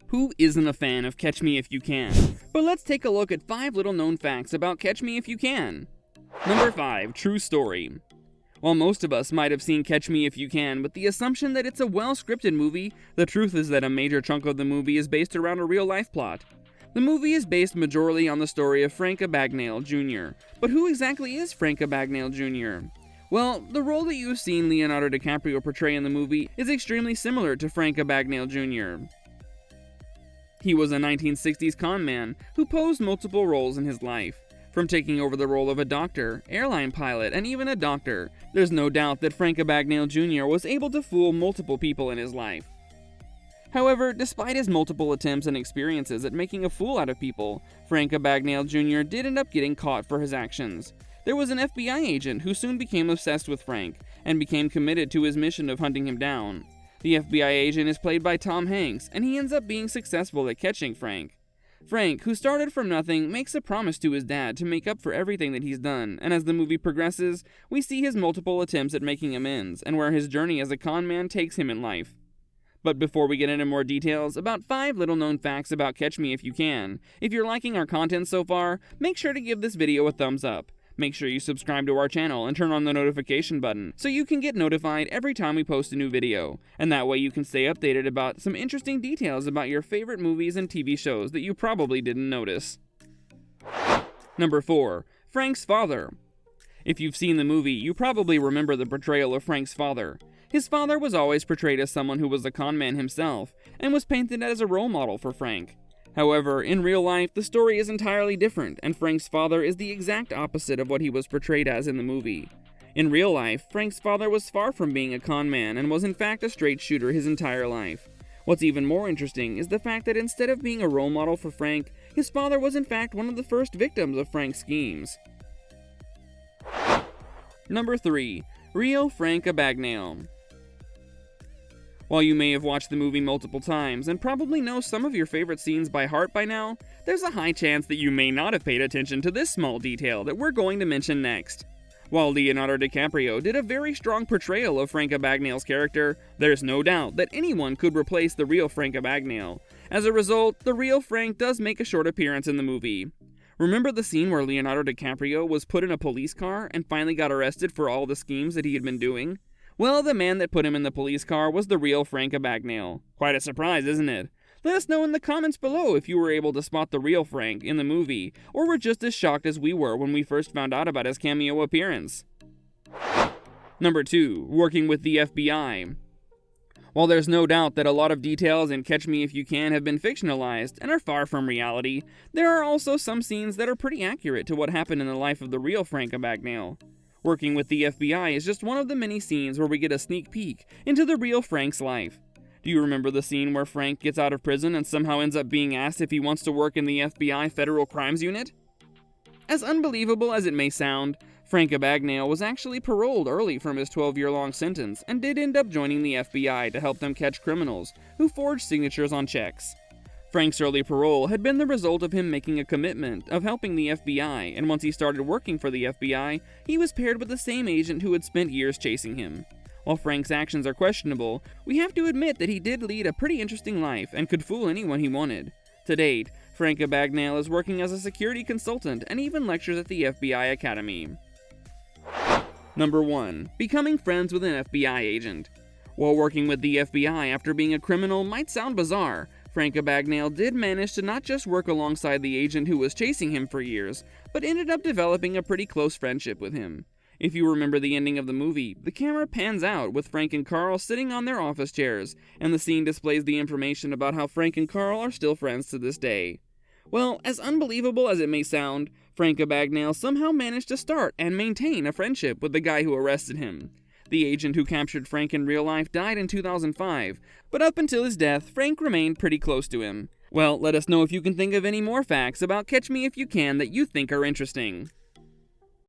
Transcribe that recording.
Who isn't a fan of Catch Me If You Can? But let's take a look at 5 little known facts about Catch Me If You Can. Number 5. True story. While most of us might have seen Catch Me If You Can with the assumption that it's a well-scripted movie, the truth is that a major chunk of the movie is based around a real-life plot. The movie is based majorly on the story of Frank Abagnale Jr. But who exactly is Frank Abagnale Jr.? Well, the role that you've seen Leonardo DiCaprio portray in the movie is extremely similar to Frank Abagnale Jr. He was a 1960s con man who posed multiple roles in his life. From taking over the role of a doctor, airline pilot, and even a doctor, there's no doubt that Frank Abagnale Jr. was able to fool multiple people in his life. However, despite his multiple attempts and experiences at making a fool out of people, Frank Abagnale Jr. did end up getting caught for his actions. There was an FBI agent who soon became obsessed with Frank, and became committed to his mission of hunting him down. The FBI agent is played by Tom Hanks, and he ends up being successful at catching Frank. Frank, who started from nothing, makes a promise to his dad to make up for everything that he's done, and as the movie progresses, we see his multiple attempts at making amends, and where his journey as a con man takes him in life. But before we get into more details, about 5 little known facts about Catch Me If You Can. If you're liking our content so far, make sure to give this video a thumbs up. Make sure you subscribe to our channel and turn on the notification button so you can get notified every time we post a new video, and that way you can stay updated about some interesting details about your favorite movies and TV shows that you probably didn't notice. Number 4. Frank's father. If you've seen the movie, you probably remember the portrayal of Frank's father. His father was always portrayed as someone who was a con man himself, and was painted as a role model for Frank. However, in real life, the story is entirely different, and Frank's father is the exact opposite of what he was portrayed as in the movie. In real life, Frank's father was far from being a con man and was in fact a straight shooter his entire life. What's even more interesting is the fact that instead of being a role model for Frank, his father was in fact one of the first victims of Frank's schemes. Number 3. Real Frank Abagnale. While you may have watched the movie multiple times and probably know some of your favorite scenes by heart by now, there's a high chance that you may not have paid attention to this small detail that we're going to mention next. While Leonardo DiCaprio did a very strong portrayal of Frank Abagnale's character, there's no doubt that anyone could replace the real Frank Abagnale. As a result, the real Frank does make a short appearance in the movie. Remember the scene where Leonardo DiCaprio was put in a police car and finally got arrested for all the schemes that he had been doing? Well, the man that put him in the police car was the real Frank Abagnale. Quite a surprise, isn't it? Let us know in the comments below if you were able to spot the real Frank in the movie, or were just as shocked as we were when we first found out about his cameo appearance. Number 2. Working with the FBI. While there's no doubt that a lot of details in Catch Me If You Can have been fictionalized and are far from reality, there are also some scenes that are pretty accurate to what happened in the life of the real Frank Abagnale. Working with the FBI is just one of the many scenes where we get a sneak peek into the real Frank's life. Do you remember the scene where Frank gets out of prison and somehow ends up being asked if he wants to work in the FBI Federal Crimes Unit? As unbelievable as it may sound, Frank Abagnale was actually paroled early from his 12-year-long sentence and did end up joining the FBI to help them catch criminals who forged signatures on checks. Frank's early parole had been the result of him making a commitment of helping the FBI, and once he started working for the FBI, he was paired with the same agent who had spent years chasing him. While Frank's actions are questionable, we have to admit that he did lead a pretty interesting life and could fool anyone he wanted. To date, Frank Abagnale is working as a security consultant and even lectures at the FBI Academy. Number 1. Becoming friends with an FBI agent. While working with the FBI after being a criminal might sound bizarre, Frank Abagnale did manage to not just work alongside the agent who was chasing him for years, but ended up developing a pretty close friendship with him. If you remember the ending of the movie, the camera pans out with Frank and Carl sitting on their office chairs, and the scene displays the information about how Frank and Carl are still friends to this day. Well, as unbelievable as it may sound, Frank Abagnale somehow managed to start and maintain a friendship with the guy who arrested him. The agent who captured Frank in real life died in 2005, but up until his death, Frank remained pretty close to him. Well, let us know if you can think of any more facts about Catch Me If You Can that you think are interesting.